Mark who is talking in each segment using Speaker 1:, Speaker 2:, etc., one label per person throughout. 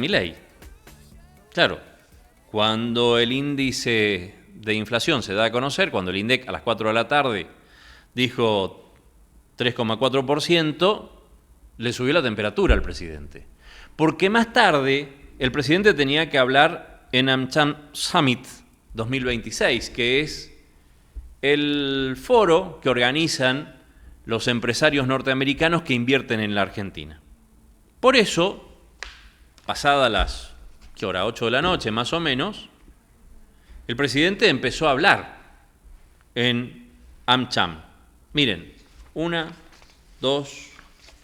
Speaker 1: Milei. Claro, cuando el índice de inflación se da a conocer, cuando el INDEC a las 4 de la tarde dijo 3,4%, le subió la temperatura al presidente. Porque más tarde el presidente tenía que hablar en AmCham Summit 2026, que es el foro que organizan los empresarios norteamericanos que invierten en la Argentina. Por eso, pasadas las 8 de la noche más o menos, el presidente empezó a hablar en AmCham. Miren, 1, 2,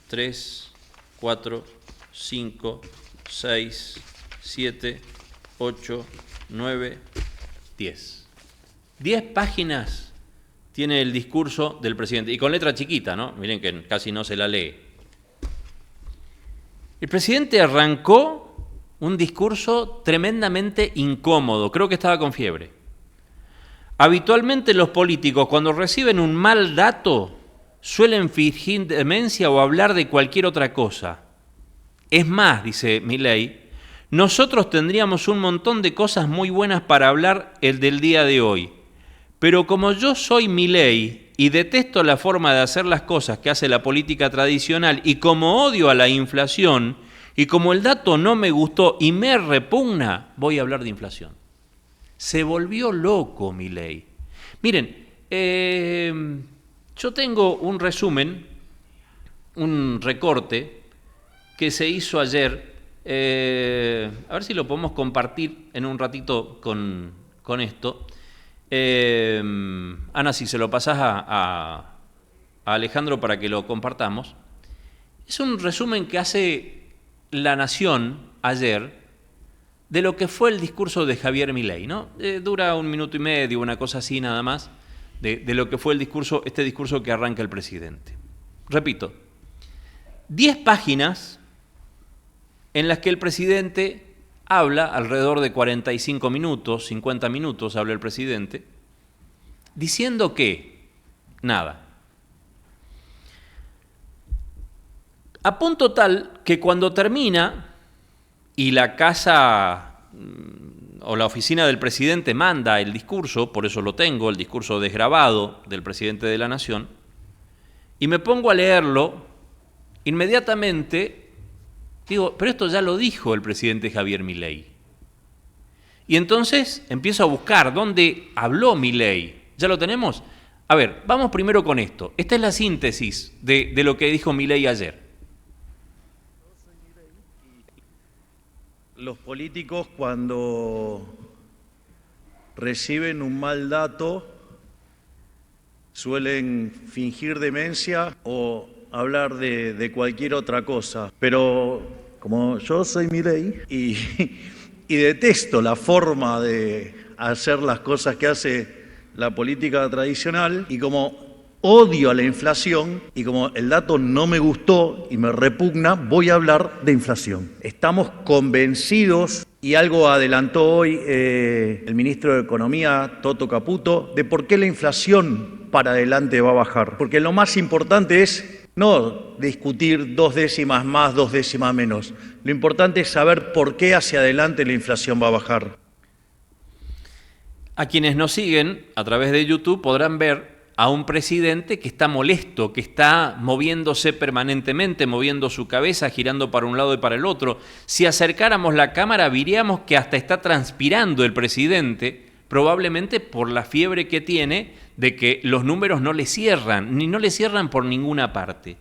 Speaker 1: 3, 4, 5, 6, 7, 8, 9, 10. 10 páginas tiene el discurso del presidente, y con letra chiquita, ¿no? Miren que casi no se la lee. El presidente arrancó un discurso tremendamente incómodo, creo que estaba con fiebre. Habitualmente los políticos, cuando reciben un mal dato, suelen fingir demencia o hablar de cualquier otra cosa. Es más, dice Milei, nosotros tendríamos un montón de cosas muy buenas para hablar el del día de hoy. Pero como yo soy Milei y detesto la forma de hacer las cosas que hace la política tradicional y como odio a la inflación y como el dato no me gustó y me repugna, voy a hablar de inflación. Se volvió loco Milei. Miren, yo tengo un resumen, un recorte que se hizo ayer. A ver si lo podemos compartir en un ratito con esto. Ana, si se lo pasás a Alejandro para que lo compartamos. Es un resumen que hace La Nación ayer de lo que fue el discurso de Javier Milei, ¿no? Dura 1 minuto y medio, una cosa así nada más, de lo que fue el discurso, este discurso que arranca el presidente. Repito, 10 páginas en las que el presidente habla, alrededor de 45 minutos, 50 minutos habla el presidente, diciendo que nada. A punto tal que cuando termina y la casa o la oficina del presidente manda el discurso, por eso lo tengo, el discurso desgrabado del presidente de la Nación, y me pongo a leerlo, inmediatamente digo, pero esto ya lo dijo el presidente Javier Milei. Y entonces empiezo a buscar dónde habló Milei. ¿Ya lo tenemos? A ver, vamos primero con esto. Esta es la síntesis de lo que dijo Milei ayer.
Speaker 2: Los políticos, cuando reciben un mal dato, suelen fingir demencia o hablar de cualquier otra cosa. Pero como yo soy Milei y detesto la forma de hacer las cosas que hace la política tradicional, y como odio a la inflación y como el dato no me gustó y me repugna, voy a hablar de inflación. Estamos convencidos, y algo adelantó hoy el ministro de Economía, Toto Caputo, de por qué la inflación para adelante va a bajar. Porque lo más importante es no discutir 2 décimas más, 2 décimas menos. Lo importante es saber por qué hacia adelante la inflación va a bajar.
Speaker 1: A quienes nos siguen a través de YouTube podrán ver a un presidente que está molesto, que está moviéndose permanentemente, moviendo su cabeza, girando para un lado y para el otro. Si acercáramos la cámara, veríamos que hasta está transpirando el presidente, probablemente por la fiebre que tiene de que los números no le cierran, ni no le cierran por ninguna parte.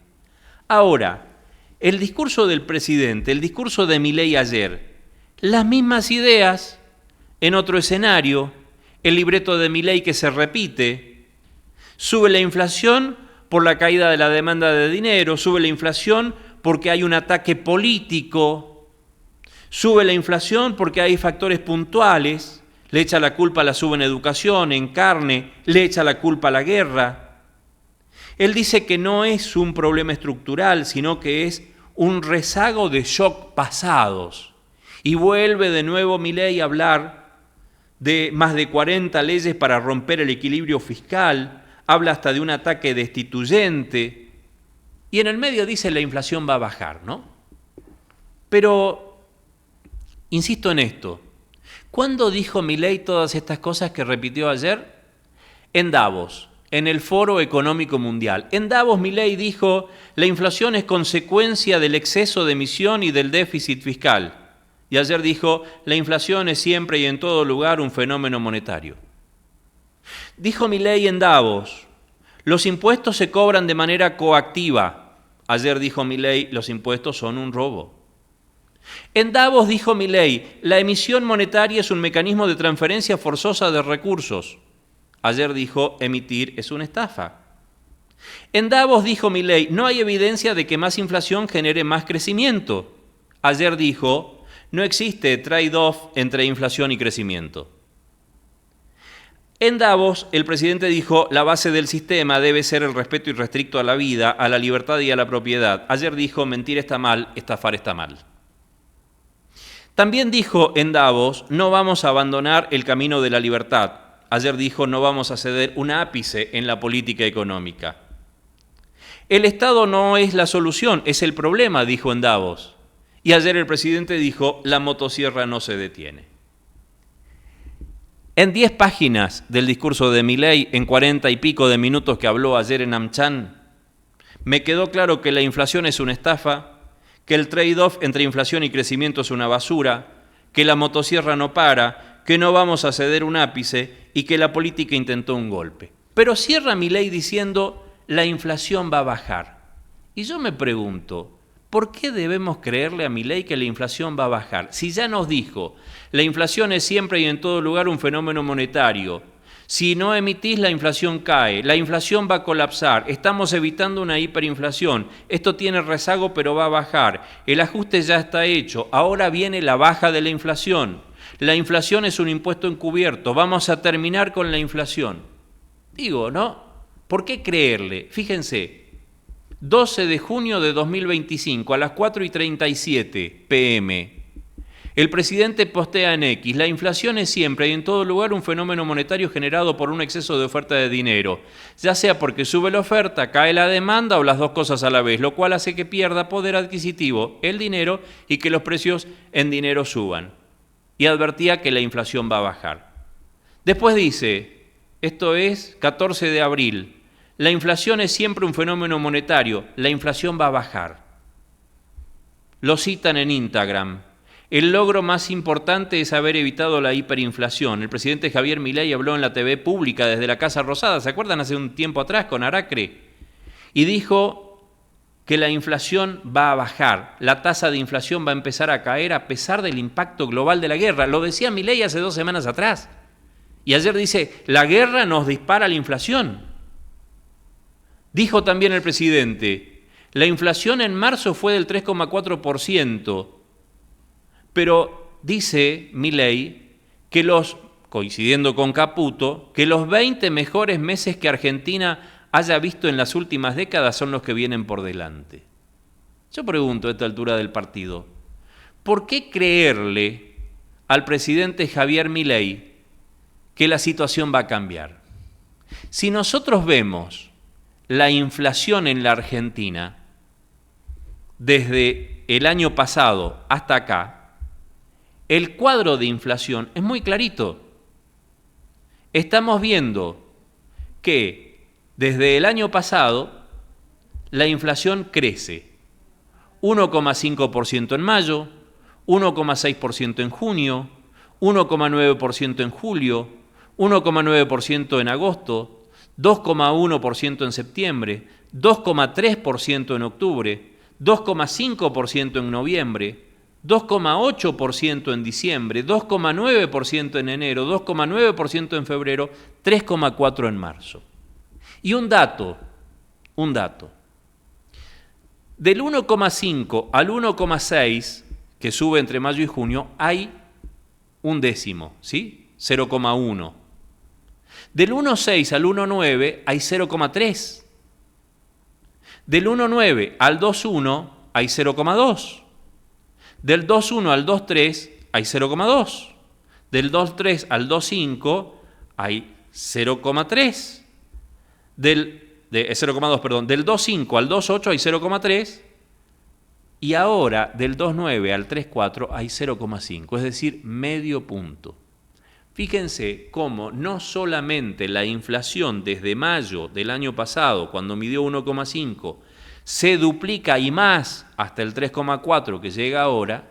Speaker 1: Ahora, el discurso del presidente, el discurso de Milei ayer, las mismas ideas en otro escenario, el libreto de Milei que se repite. Sube la inflación por la caída de la demanda de dinero, sube la inflación porque hay un ataque político, sube la inflación porque hay factores puntuales, le echa la culpa a la suba en educación, en carne, le echa la culpa a la guerra. Él dice que no es un problema estructural, sino que es un rezago de shock pasados. Y vuelve de nuevo Milei a hablar de más de 40 leyes para romper el equilibrio fiscal, habla hasta de un ataque destituyente, y en el medio dice la inflación va a bajar, ¿no? Pero Insisto en esto. ¿Cuándo dijo Milei todas estas cosas que repitió ayer? En Davos, en el Foro Económico Mundial. En Davos Milei dijo, la inflación es consecuencia del exceso de emisión y del déficit fiscal. Y ayer dijo, la inflación es siempre y en todo lugar un fenómeno monetario. Dijo Milei en Davos, los impuestos se cobran de manera coactiva. Ayer dijo Milei, los impuestos son un robo. En Davos dijo Milei, la emisión monetaria es un mecanismo de transferencia forzosa de recursos. Ayer dijo, emitir es una estafa. En Davos dijo Milei, no hay evidencia de que más inflación genere más crecimiento. Ayer dijo, no existe trade-off entre inflación y crecimiento. En Davos, el presidente dijo, la base del sistema debe ser el respeto irrestricto a la vida, a la libertad y a la propiedad. Ayer dijo, mentir está mal, estafar está mal. También dijo en Davos, no vamos a abandonar el camino de la libertad. Ayer dijo, no vamos a ceder un ápice en la política económica. El Estado no es la solución, es el problema, dijo en Davos. Y ayer el presidente dijo, la motosierra no se detiene. En 10 páginas del discurso de Milei, en 40 y pico de minutos que habló ayer en AmCham, me quedó claro que la inflación es una estafa, que el trade-off entre inflación y crecimiento es una basura, que la motosierra no para, que no vamos a ceder un ápice y que la política intentó un golpe. Pero cierra Milei diciendo, la inflación va a bajar. Y yo me pregunto, ¿por qué debemos creerle a Milei que la inflación va a bajar? Si ya nos dijo, la inflación es siempre y en todo lugar un fenómeno monetario. Si no emitís, la inflación cae, la inflación va a colapsar, estamos evitando una hiperinflación, esto tiene rezago pero va a bajar, el ajuste ya está hecho, ahora viene la baja de la inflación es un impuesto encubierto, vamos a terminar con la inflación. Digo, ¿no? ¿Por qué creerle? Fíjense, 12 de junio de 2025 a las 4:37 p.m., el presidente postea en X, la inflación es siempre y en todo lugar un fenómeno monetario generado por un exceso de oferta de dinero, ya sea porque sube la oferta, cae la demanda o las dos cosas a la vez, lo cual hace que pierda poder adquisitivo el dinero y que los precios en dinero suban. Y advertía que la inflación va a bajar. Después dice, esto es 14 de abril, la inflación es siempre un fenómeno monetario, la inflación va a bajar. Lo citan en Instagram. El logro más importante es haber evitado la hiperinflación. El presidente Javier Milei habló en la TV pública desde la Casa Rosada, ¿se acuerdan? Hace un tiempo atrás con Aracre. Y dijo que la inflación va a bajar, la tasa de inflación va a empezar a caer a pesar del impacto global de la guerra. Lo decía Milei hace 2 semanas atrás. Y ayer dice, la guerra nos dispara la inflación. Dijo también el presidente, la inflación en marzo fue del 3,4%. Pero dice Milei que coincidiendo con Caputo, que los 20 mejores meses que Argentina haya visto en las últimas décadas son los que vienen por delante. Yo pregunto a esta altura del partido, ¿por qué creerle al presidente Javier Milei que la situación va a cambiar? Si nosotros vemos la inflación en la Argentina desde el año pasado hasta acá, el cuadro de inflación es muy clarito. Estamos viendo que desde el año pasado la inflación crece 1,5% en mayo, 1,6% en junio, 1,9% en julio, 1,9% en agosto, 2,1% en septiembre, 2,3% en octubre, 2,5% en noviembre, 2,8% en diciembre, 2,9% en enero, 2,9% en febrero, 3,4% en marzo. Y un dato, del 1,5 al 1,6, que sube entre mayo y junio, hay un décimo, ¿sí? 0,1. Del 1,6 al 1,9 hay 0,3. Del 1,9 al 2,1 hay 0,2. Del 2,1 al 2,3 hay 0,2. Del 2,3 al 2,5 hay 0,3. Del 2,5 al 2,8 hay 0,3. Y ahora del 2,9 al 3,4 hay 0,5, es decir, medio punto. Fíjense cómo no solamente la inflación desde mayo del año pasado, cuando midió 1,5, se duplica y más hasta el 3,4 que llega ahora,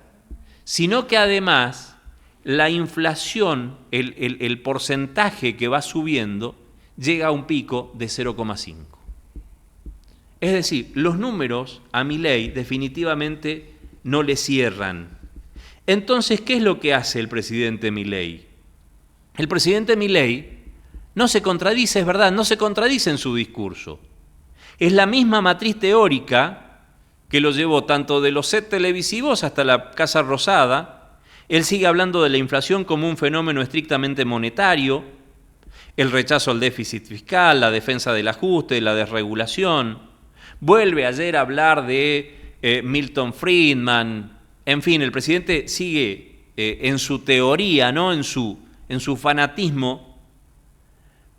Speaker 1: sino que además la inflación, el porcentaje que va subiendo, llega a un pico de 0,5. Es decir, los números a Milei definitivamente no le cierran. Entonces, ¿qué es lo que hace el presidente Milei? El presidente Milei no se contradice, es verdad, no se contradice en su discurso. Es la misma matriz teórica que lo llevó tanto de los sets televisivos hasta la Casa Rosada. Él sigue hablando de la inflación como un fenómeno estrictamente monetario, el rechazo al déficit fiscal, la defensa del ajuste, la desregulación. Vuelve ayer a hablar de Milton Friedman. En fin, el presidente sigue en su teoría, ¿no? en su fanatismo,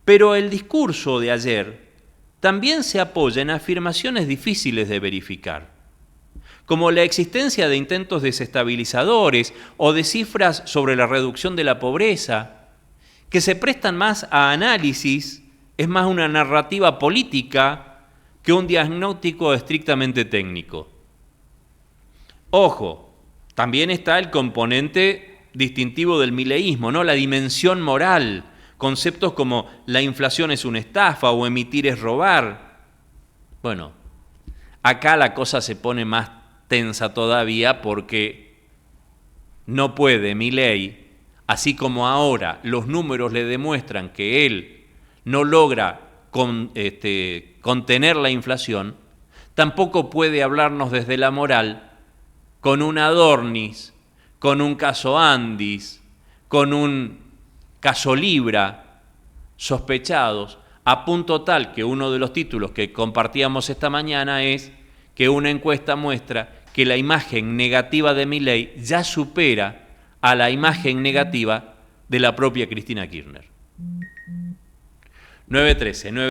Speaker 1: pero el discurso de ayer también se apoya en afirmaciones difíciles de verificar, como la existencia de intentos desestabilizadores o de cifras sobre la reducción de la pobreza, que se prestan más a análisis, es más una narrativa política que un diagnóstico estrictamente técnico. Ojo, también está el componente distintivo del mileísmo, ¿no? La dimensión moral, conceptos como la inflación es una estafa o emitir es robar. Bueno, acá la cosa se pone más tensa todavía porque no puede Milei, así como ahora los números le demuestran que él no logra contener la inflación, tampoco puede hablarnos desde la moral con un Adornis, con un caso Andis, con un caso Libra, sospechados, a punto tal que uno de los títulos que compartíamos esta mañana es que una encuesta muestra que la imagen negativa de Milei ya supera a la imagen negativa de la propia Cristina Kirchner. 9:13.